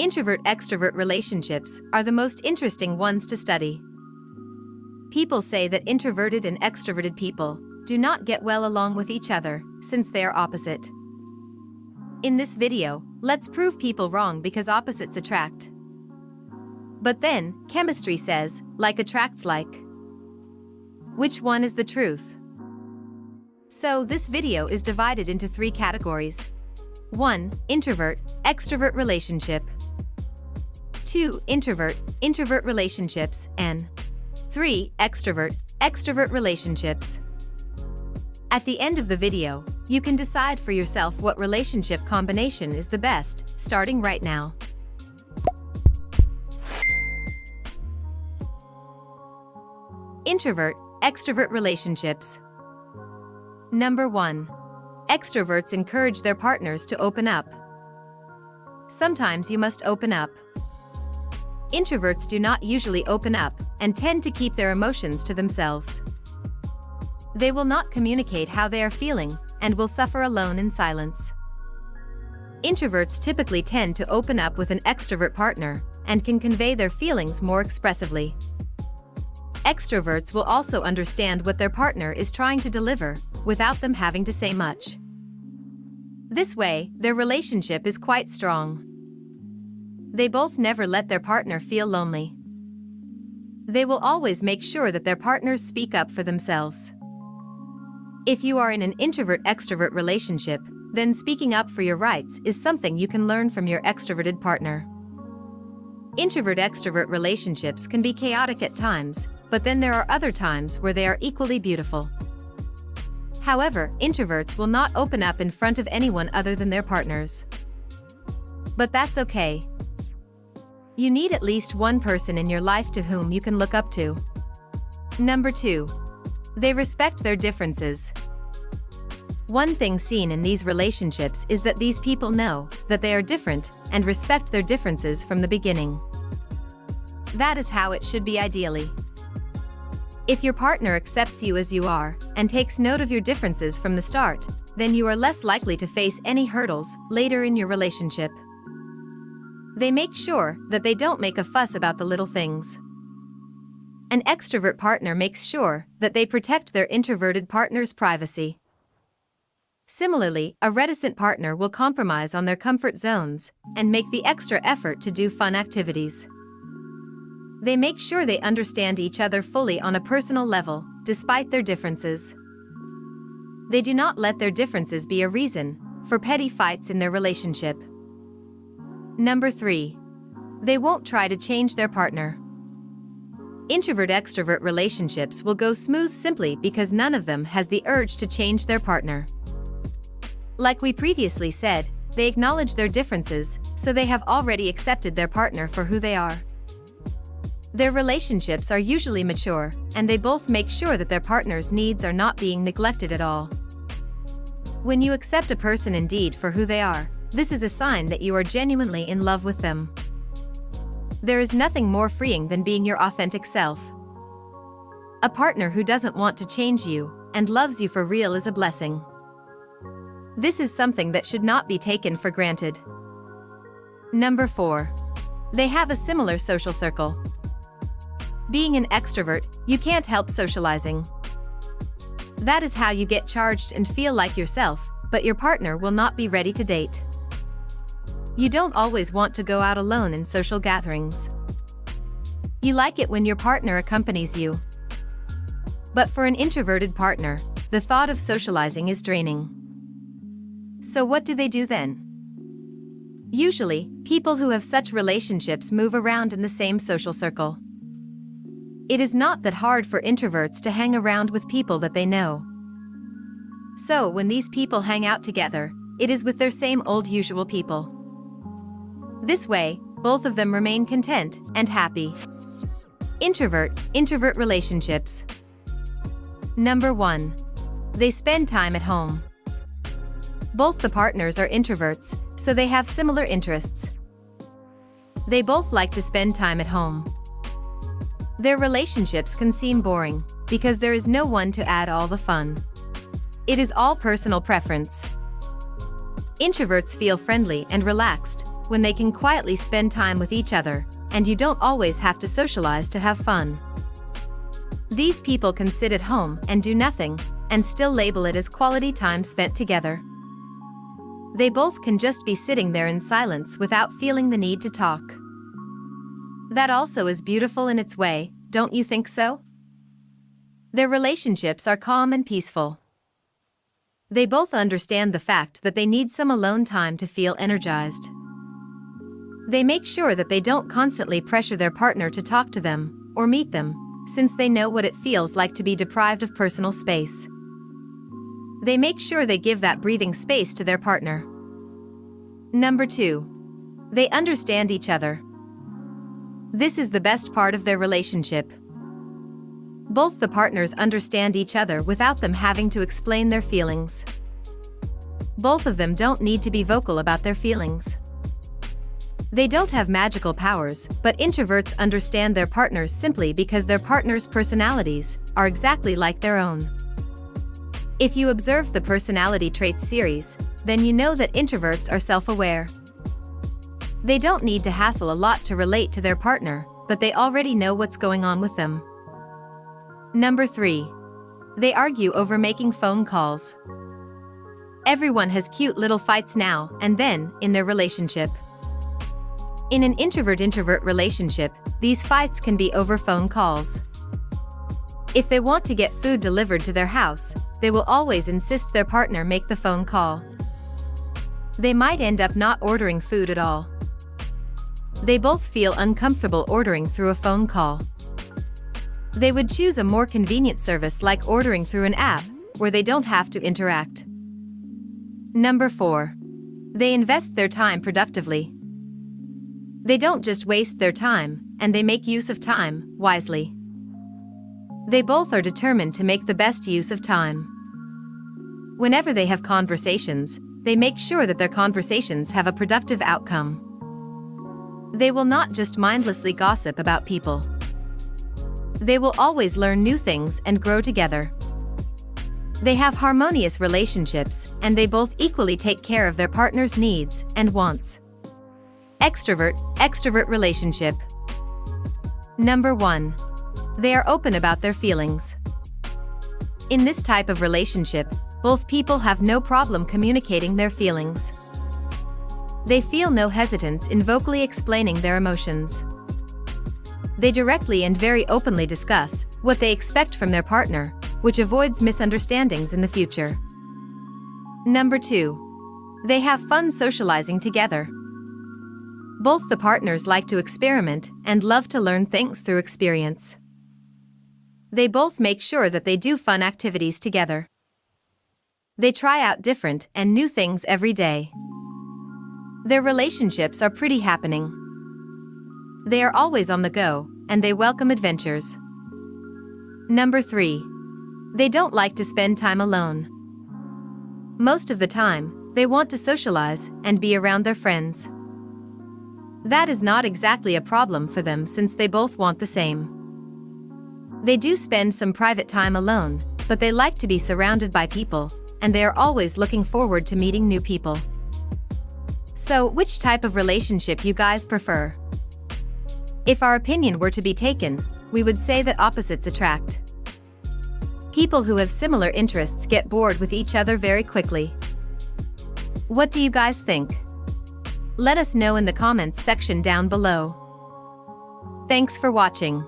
Introvert-extrovert relationships are the most interesting ones to study. People say that introverted and extroverted people do not get well along with each other since they are opposite. In this video, let's prove people wrong because opposites attract. But then, chemistry says, like attracts like. Which one is the truth? So this video is divided into 3 categories. 1. Introvert-extrovert relationship. 2. Introvert-introvert relationships, and 3. Extrovert-extrovert relationships. At the end of the video, you can decide for yourself what relationship combination is the best, starting right now. Introvert-extrovert relationships. Number 1. Extroverts encourage their partners to open up. Sometimes you must open up. Introverts do not usually open up and tend to keep their emotions to themselves. They will not communicate how they are feeling and will suffer alone in silence. Introverts typically tend to open up with an extrovert partner and can convey their feelings more expressively. Extroverts will also understand what their partner is trying to deliver without them having to say much. This way, their relationship is quite strong. They both never let their partner feel lonely. They will always make sure that their partners speak up for themselves. If you are in an introvert-extrovert relationship, then speaking up for your rights is something you can learn from your extroverted partner. Introvert-extrovert relationships can be chaotic at times, but then there are other times where they are equally beautiful. However, introverts will not open up in front of anyone other than their partners. But that's okay. You need at least one person in your life to whom you can look up to. Number 2. They respect their differences. One thing seen in these relationships is that these people know that they are different and respect their differences from the beginning. That is how it should be ideally. If your partner accepts you as you are and takes note of your differences from the start, then you are less likely to face any hurdles later in your relationship. They make sure that they don't make a fuss about the little things. An extrovert partner makes sure that they protect their introverted partner's privacy. Similarly, a reticent partner will compromise on their comfort zones and make the extra effort to do fun activities. They make sure they understand each other fully on a personal level, despite their differences. They do not let their differences be a reason for petty fights in their relationship. Number 3. They won't try to change their partner. Introvert-extrovert relationships will go smooth simply because none of them has the urge to change their partner. Like we previously said, they acknowledge their differences, so they have already accepted their partner for who they are. Their relationships are usually mature, and they both make sure that their partner's needs are not being neglected at all. When you accept a person indeed for who they are, this is a sign that you are genuinely in love with them. There is nothing more freeing than being your authentic self. A partner who doesn't want to change you and loves you for real is a blessing. This is something that should not be taken for granted. Number 4. They have a similar social circle. Being an extrovert, you can't help socializing. That is how you get charged and feel like yourself, but your partner will not be ready to date. You don't always want to go out alone in social gatherings. You like it when your partner accompanies you. But for an introverted partner, the thought of socializing is draining. So what do they do then? Usually, people who have such relationships move around in the same social circle. It is not that hard for introverts to hang around with people that they know. So when these people hang out together, it is with their same old usual people. This way, both of them remain content and happy. Introvert-introvert relationships. Number 1. They spend time at home. Both the partners are introverts, so they have similar interests. They both like to spend time at home. Their relationships can seem boring, because there is no one to add all the fun. It is all personal preference. Introverts feel friendly and relaxed, when they can quietly spend time with each other, and you don't always have to socialize to have fun. These people can sit at home and do nothing, and still label it as quality time spent together. They both can just be sitting there in silence without feeling the need to talk. That also is beautiful in its way, don't you think so? Their relationships are calm and peaceful. They both understand the fact that they need some alone time to feel energized. They make sure that they don't constantly pressure their partner to talk to them or meet them, since they know what it feels like to be deprived of personal space. They make sure they give that breathing space to their partner. Number 2. They understand each other. This is the best part of their relationship. Both the partners understand each other without them having to explain their feelings. Both of them don't need to be vocal about their feelings. They don't have magical powers, but introverts understand their partners simply because their partners' personalities are exactly like their own. If you observe the personality traits series, then you know that introverts are self-aware. They don't need to hassle a lot to relate to their partner, but they already know what's going on with them. Number 3. They argue over making phone calls. Everyone has cute little fights now and then in their relationship. In an introvert-introvert relationship, these fights can be over phone calls. If they want to get food delivered to their house, they will always insist their partner make the phone call. They might end up not ordering food at all. They both feel uncomfortable ordering through a phone call. They would choose a more convenient service like ordering through an app, where they don't have to interact. Number 4. They invest their time productively. They don't just waste their time, and they make use of time wisely. They both are determined to make the best use of time. Whenever they have conversations, they make sure that their conversations have a productive outcome. They will not just mindlessly gossip about people. They will always learn new things and grow together. They have harmonious relationships, and they both equally take care of their partner's needs and wants. Extrovert-extrovert relationship. Number 1. They are open about their feelings. In this type of relationship, both people have no problem communicating their feelings. They feel no hesitance in vocally explaining their emotions. They directly and very openly discuss what they expect from their partner, which avoids misunderstandings in the future. Number 2. They have fun socializing together. Both the partners like to experiment and love to learn things through experience. They both make sure that they do fun activities together. They try out different and new things every day. Their relationships are pretty happening. They are always on the go, and they welcome adventures. Number 3. They don't like to spend time alone. Most of the time, they want to socialize and be around their friends. That is not exactly a problem for them since they both want the same. They do spend some private time alone, but they like to be surrounded by people, and they are always looking forward to meeting new people. So, which type of relationship you guys prefer? If our opinion were to be taken, we would say that opposites attract. People who have similar interests get bored with each other very quickly. What do you guys think? Let us know in the comments section down below. Thanks for watching.